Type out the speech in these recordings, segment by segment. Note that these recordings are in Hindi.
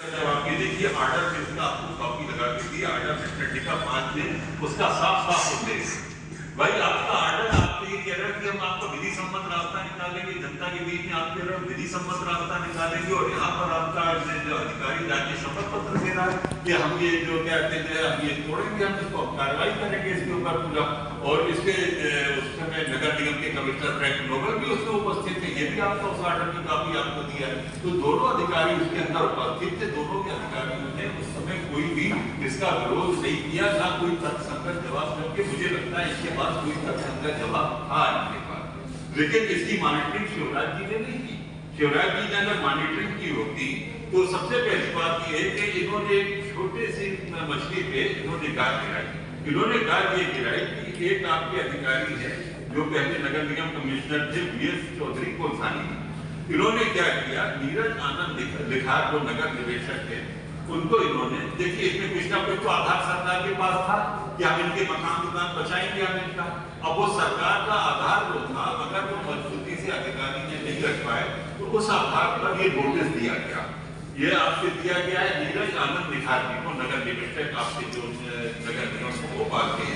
जवाब ये देखिए आर्डर में उसका आपको कॉपी लगा के दी आर्डर में खंडिका 5 में उसका साफ साफ उल्लेख भाई आपका आर्डर आपको ये कह रहा है कि हम आपको विधि सम्मत रास्ता निकालेंगे जनता के बीच में आपके रहा विधि सम्मत रास्ता निकालेंगे और यहाँ पर आपका जो अधिकारी जाके शपथ पत्र दे रहा है कि हम ये जो कहते हैं हम ये तोड़ेंगे हम इसको कार्रवाई करेंगे इसके ऊपर पूरा और इसके उस समय नगर निगम के कमिश्नर फ्रैंक नोबल भी उसमें उपस्थित थे ये भी आपका उस आर्डर की कॉपी आपको दिया है तो दोनों अधिकारी उसके अंदर उपस्थित थे दोनों के अधिकारियों ने उस समय कोई भी इसका विरोध नहीं किया ना कोई तर्कसंगत जवाब जबकि मुझे लगता है इसके पास कोई तर्कसंगत जवाब था इनके पास लेकिन इसकी मॉनिटरिंग शिवराज जी ने नहीं की शिवराज जी ने अगर मॉनिटरिंग की होती तो सबसे पहली बात यह है कि इन्होंने छोटे सी मछली पे इन्होंने गाज गिराई इन्होंने गाज ये गिराई कि एक आपके अधिकारी है जो पहले नगर निगम कमिश्नर थे बीएस चौधरी कोलसानी इन्होंने क्या किया नीरज आनंद लिखार जो नगर निवेशक है उनको इन्होंने देखिए इसमें कुछ ना कुछ तो आधार सरकार के पास था कि हम इनके मकान दुकान बचाएंगे हम इनका अब वो सरकार का आधार जो था अगर वो मजबूती से अधिकारी ने नहीं रख पाए तो उस आधार पर ये नोटिस दिया गया ये आपसे दिया गया है नीरज आनंद लिखार जी को नगर निवेशक आपसे जो नगर निगम को भोपाल के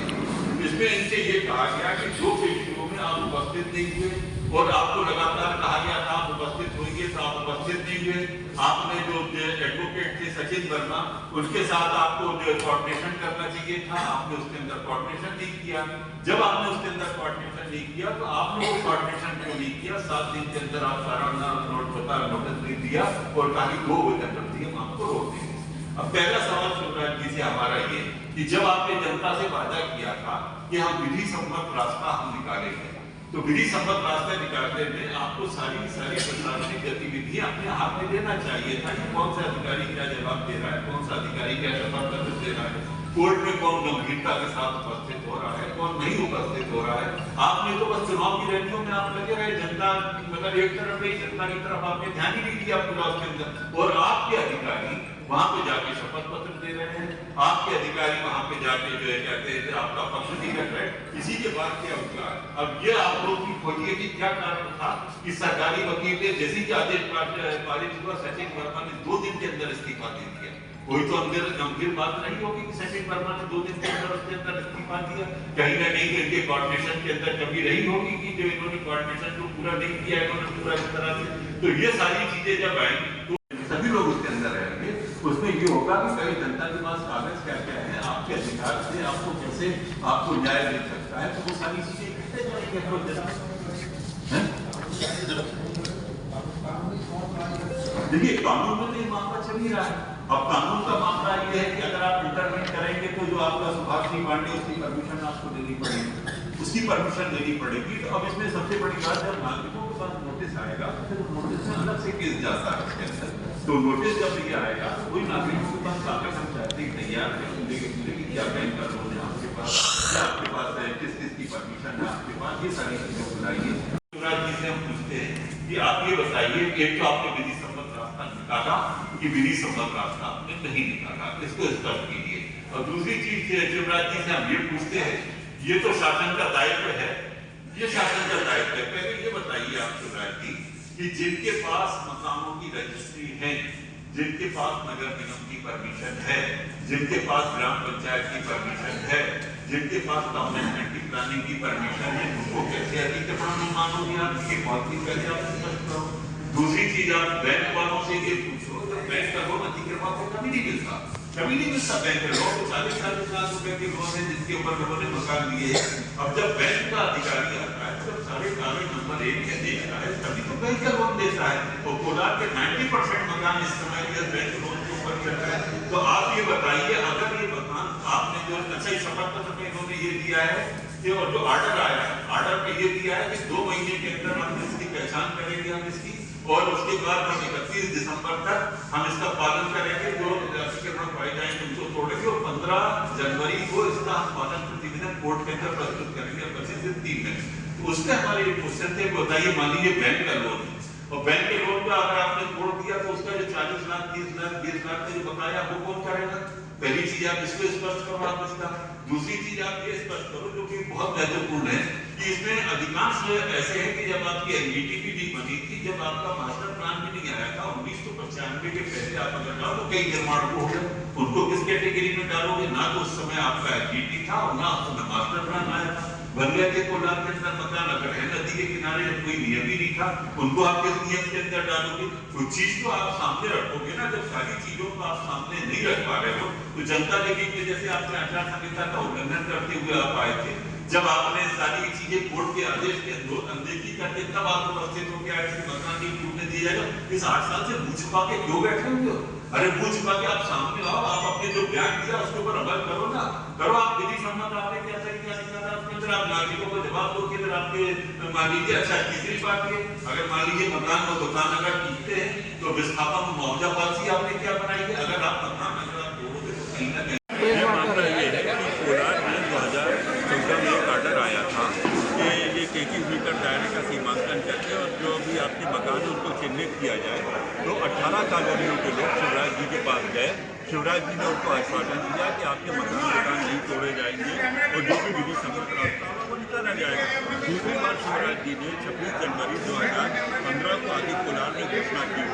इसमें इनसे ये कहा गया कि जो पेशियों में आप उपस्थित नहीं हुए और आपको लगातार कहा गया था आप उपस्थित होंगे तो आप उपस्थित नहीं हुए आपने जो एडवोकेट थे सचिन वर्मा उनके साथ आपको जो कोऑर्डिनेशन करना चाहिए था आपने उसके अंदर कोऑर्डिनेशन नहीं किया जब आपने उसके अंदर कोऑर्डिनेशन नहीं किया तो आपने वो कोऑर्डिनेशन क्यों नहीं किया 7 दिन के अंदर आप सारा नोटिस नहीं दिया और कहा 2 बजे तक हम आपको रोक देंगे अब पहला सवाल शिवराज जी से हमारा ये कि जब आपने जनता से वादा किया था कि हम विधि सम्मत रास्ता हम निकालेंगे तो विधि सम्मत रास्ता निकालने में आपको सारी प्रशासनिक गतिविधियां अपने हाथ में लेना चाहिए था कि कौन सा अधिकारी क्या जवाब दे रहा है कौन सा अधिकारी क्या शपथ पत्र दे रहा है कोर्ट में कौन गंभीरता के साथ उपस्थित हो रहा है कौन नहीं उपस्थित हो रहा है आपने तो बस चुनाव की रैलियों में आप लगे रहे जनता मतलब एक तरफ नहीं जनता की तरफ आपने ध्यान ही नहीं दिया पूरा उसके अंदर और आपके अधिकारी वहां पे जाके शपथ पत्र दे रहे हैं आपके अधिकारी वहां पे जाके जो है कहते हैं आपका पक्ष नहीं कर रहे इसी के बाद क्या होगा अब ये आप लोग की खोजिए कि क्या कारण था कि सरकारी वकील ने जैसे ही आदेश पारित हुआ सचिन वर्मा ने 2 दिन के अंदर इस्तीफा दे दिया कोई तो अंदर गंभीर बात नहीं होगी कि सचिन वर्मा ने 2 दिन के अंदर उसके अंदर इस्तीफा दिया कहीं ना कहीं इनके कोऑर्डिनेशन के अंदर कमी रही होगी कि जो इन्होंने कोऑर्डिनेशन को पूरा नहीं किया इन्होंने पूरा इस तरह से तो ये सारी चीजें जब आएंगी तो सभी लोग उसके अंदर रहेंगे उसमें ये होगा कि कई जनता के पास कागज क्या क्या है आपके अधिकार से आपको कैसे आपको न्याय मिल सकता है तो वो सारी चीजें कहते देखिए कानून में तो ये मामला चल ही रहा है अब कानून का मामला ये है कि अगर आप इंटरवेंट करेंगे तो जो आपका सुभाष सिंह पांडे उसकी परमिशन आपको देनी पड़ेगी उसकी परमिशन देनी पड़ेगी तो अब इसमें सबसे बड़ी बात जब नागरिकों के पास नोटिस आएगा तो फिर नोटिस में अलग से केस जाता है उसके अंदर तो नोटिस जब ये आएगा तो कोई नागरिकों के पास कागज हम चाहते ही तैयार है क्या बैंक का लोन है आपके पास क्या आपके पास है किस किस की परमिशन है आपके पास ये सारी चीजें बुलाइए शिवराज जी से हम पूछते हैं कि आप ये बताइए एक तो आपने विधि सम्मत रास्ता निकाला कि विधि सम्मत रास्ता आपने नहीं निकाला इसको स्पष्ट कीजिए और दूसरी चीज शिवराज जी से हम ये पूछते हैं ये तो शासन का दायित्व है ये शासन का दायित्व है पहले ये बताइए आप शिवराज जी कि जिनके पास मकानों की रजिस्ट्री है जिनके पास नगर निगम की परमिशन है जिनके पास ग्राम पंचायत की परमिशन है जिनके पास गवर्नमेंट की प्लानिंग की परमिशन है उनको कैसे अतिक्रमण में मानोगे आप ये बहुत ही पहले आप स्पष्ट करो दूसरी चीज आप बैंक वालों से ये पूछो तो बैंक का लोन अतिक्रमण को कभी नहीं मिलता बैंक का लोन 40-40 लाख रुपए के लोन है जिसके ऊपर लोगों ने मकान लिए अब जब बैंक का अधिकारी आता है जब सारे कागज नंबर 1 के देखता है तभी तो बैंक का लोन देता है और कोलार के 90% मकान इस समय बैंक लोन के ऊपर चल रहा है तो आप ये बताइए अगर ये मकान आपने जो अच्छा शपथ पत्र में इन्होंने ये दिया है कि और जो ऑर्डर आया है ऑर्डर में ये दिया है कि 2 महीने के अंदर हम इसकी पहचान करेंगे हम इसकी और उसके बाद हम 31 दिसंबर तक हम इसका पालन करेंगे जो अतिक्रमण पाए जाएंगे उनको तोड़ेंगे और 15 जनवरी को इसका हम पालन प्रतिवेदन कोर्ट के अंदर प्रस्तुत करेंगे 25 से 3 में तो उसमें हमारे एक क्वेश्चन थे बताइए मान लीजिए बैंक का लोन है और बैंक के लोन का अगर आपने तोड़ दिया तो उसका जो 40 लाख 30 लाख 20 लाख का जो बकाया वो कौन करेगा पहली चीज आप इसको स्पष्ट करो आप इसका दूसरी चीज आप ये स्पष्ट करो जो कि बहुत महत्वपूर्ण है कि इसमें अधिकांश ऐसे हैं कि जब आपकी एनजीटी भी बनी थी, जब आपका मास्टर प्लान भी नहीं आया था 1995 के पहले, आप अगर डालो तो कई निर्माण को हो गए, उनको किस कैटेगरी में डालोगे? ना तो उस समय आपका एनजीटी था और ना उस समय मास्टर प्लान आया था। बन गए थे कोलार के अंदर मकान, अगर है नदी के किनारे जब कोई नियम ही नहीं था, उनको आप किस नियम के अंदर डालोगे? कुछ चीज तो आप सामने रखोगे ना। जब सारी चीजों को आप सामने नहीं रख पा रहे हो तो जनता के बीच में, जैसे आपने आचार संहिता का उल्लंघन करते हुए आप आए थे, जब आपने सारी चीजें कोर्ट के आदेश के अनदेखी करके तब आप उपस्थित हो गया कि मकान नहीं टूटने दिया जाएगा, इस 8 साल से मुंह छुपा के क्यों बैठे हुए हो? अरे मुंह छुपा के आप सामने आओ, आप अपने जो बयान दिया उसके ऊपर अमल करो ना, करो। आप विधि सम्मत आपने क्या तरीका निकाला उसके अंदर, आप नागरिकों को जवाब दो कि अगर आपके मान लीजिए, अच्छा तीसरी बात ये, अगर मान लीजिए मकान और दुकान अगर टूटते हैं तो विस्थापन मुआवजा पॉलिसी आपने क्या बनाई है? अगर आप मकान अगर आप तोड़ोगे तो कहीं ना कहीं मामला ये है कि कोलार में 2014 में एक आर्डर आया था कि ये 33 मीटर दायरे का सीमांकन करके और जो भी आपके मकान है उनको चिन्हित किया जाए। तो 18 कॉलोनियों के लोग शिवराज जी के पास गए। शिवराज जी ने उनको आश्वासन दिया कि आपके मकान नहीं तोड़े जाएंगे और जो भी विधि सम्मत रास्ता होगा वो निकाला जाएगा। दूसरी बार शिवराज जी ने 26 जनवरी 2015 को आगे कोलार में घोषणा की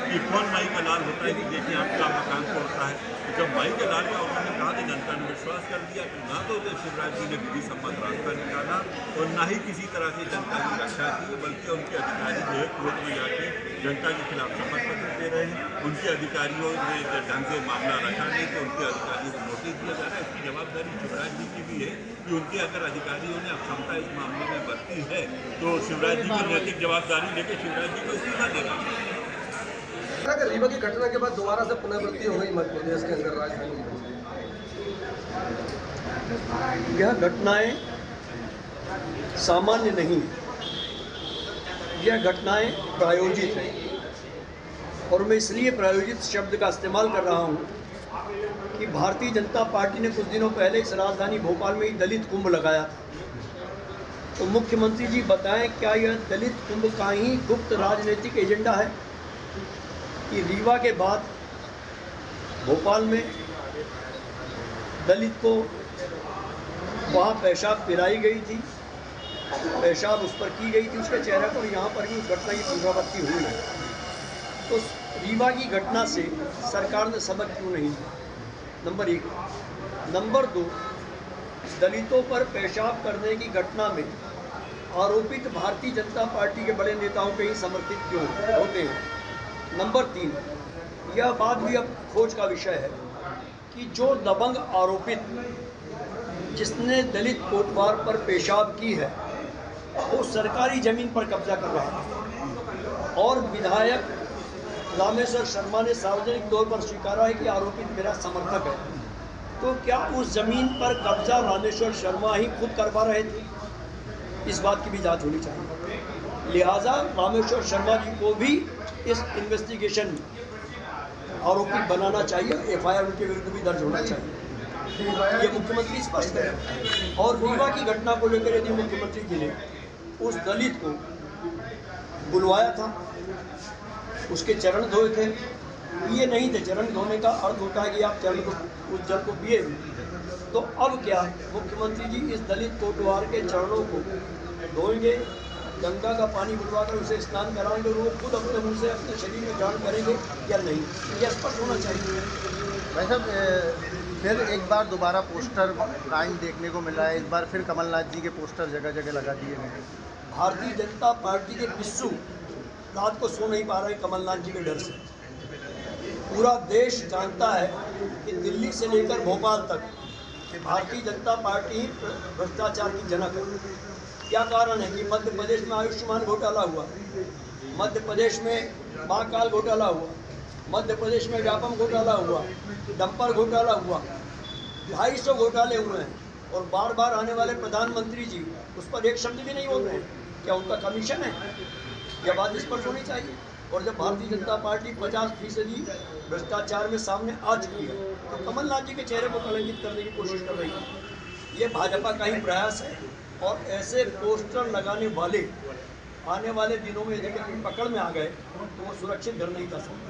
कि कौन माई का लाल होता है कि देखिए आपका मकान तोड़ता है। तो जब माई का लाल का उन्होंने कहा कि जनता ने विश्वास कर दिया, तो ना तो शिवराज जी ने विधि सम्मत रास्ता निकाला और ना ही किसी तरह से जनता की रक्षा की, बल्कि उनके अधिकारी जो है कोर्ट में जाके जनता के खिलाफ शपथ पत्र दे रहे हैं। उनके अधिकारियों ने ढंग से मामला रखा नहीं तो उनके अधिकारियों को नोटिस दिया जा रहा है। इसकी जवाबदारी शिवराज जी की भी है कि उनके अगर अधिकारियों ने अक्षमता इस मामले में बरती है तो शिवराज जी की नैतिक जवाबदारी लेकर शिवराज जी को इस्तीफा देना चाहिए। रीवा की घटना के बाद दोबारा से पुनरावृत्ति हो गई मध्य प्रदेश के अंदर राजधानी। यह घटनाएं सामान्य नहीं, यह घटनाएं प्रायोजित हैं और मैं इसलिए प्रायोजित शब्द का इस्तेमाल कर रहा हूं कि भारतीय जनता पार्टी ने कुछ दिनों पहले इस राजधानी भोपाल में ही दलित कुंभ लगाया था। तो मुख्यमंत्री जी बताएं, क्या यह दलित कुंभ का ही गुप्त राजनीतिक एजेंडा है कि रीवा के बाद भोपाल में दलित को वहाँ पेशाब पिराई गई थी, पेशाब उस पर की गई थी उसके चेहरे पर, यहाँ पर ही उस घटना की पुनरावृत्ति हुई है। तो रीवा की घटना से सरकार ने सबक क्यों नहीं लिया? नंबर 1। नंबर 2, दलितों पर पेशाब करने की घटना में आरोपित भारतीय जनता पार्टी के बड़े नेताओं के ही समर्थित क्यों होते हैं? नंबर 3, यह बात भी अब खोज का विषय है कि जो दबंग आरोपित जिसने दलित कोटवार पर पेशाब की है वो सरकारी जमीन पर कब्जा कर रहा है और विधायक रामेश्वर शर्मा ने सार्वजनिक तौर पर स्वीकारा है कि आरोपित मेरा समर्थक है। तो क्या उस जमीन पर कब्जा रामेश्वर शर्मा ही खुद करवा रहे थे? इस बात की भी जांच होनी चाहिए। लिहाजा रामेश्वर शर्मा जी को भी इस इन्वेस्टिगेशन में आरोपित बनाना चाहिए, एफआईआर उनके विरुद्ध भी दर्ज होना चाहिए, ये मुख्यमंत्री स्पष्ट करें। और रीवा की घटना को लेकर यदि मुख्यमंत्री जी ने उस दलित को बुलवाया था, उसके चरण धोए थे, ये नहीं थे। चरण धोने का अर्थ होता है कि आप चरण को उस जल को पिए। तो अब क्या मुख्यमंत्री जी इस दलित कोटवार के चरणों को धोएंगे, गंगा का पानी बुलवाकर उसे स्नान कराएंगे और वो खुद अपने मुंह से अपने शरीर में जान करेंगे या नहीं? यह स्पष्ट होना चाहिए। भाई साहब, फिर एक बार दोबारा पोस्टर कायम देखने को मिल रहा है। इस बार फिर कमलनाथ जी के पोस्टर जगह जगह लगा दिए गए। भारतीय जनता पार्टी के पिस्सू रात को सो नहीं पा रहे कमलनाथ जी के डर से। पूरा देश जानता है कि दिल्ली से लेकर भोपाल तक भारतीय जनता पार्टी भ्रष्टाचार की जनक है। क्या कारण है कि मध्य प्रदेश में आयुष्मान घोटाला हुआ, मध्य प्रदेश में महाकाल घोटाला हुआ, मध्य प्रदेश में व्यापम घोटाला हुआ, डंपर घोटाला हुआ, 250 घोटाले हुए हैं और बार बार आने वाले प्रधानमंत्री जी उस पर एक शब्द भी नहीं बोल रहे हैं। क्या उनका कमीशन है? यह बात स्पष्ट होनी चाहिए। और जब भारतीय जनता पार्टी 50% भ्रष्टाचार में सामने आ चुकी है तो कमलनाथ जी के चेहरे को कलंकित करने की कोशिश कर रही है। ये भाजपा का ही प्रयास है और ऐसे पोस्टर लगाने वाले आने वाले दिनों में यदि कहीं पकड़ में आ गए तो वो सुरक्षित घर नहीं कर सकते।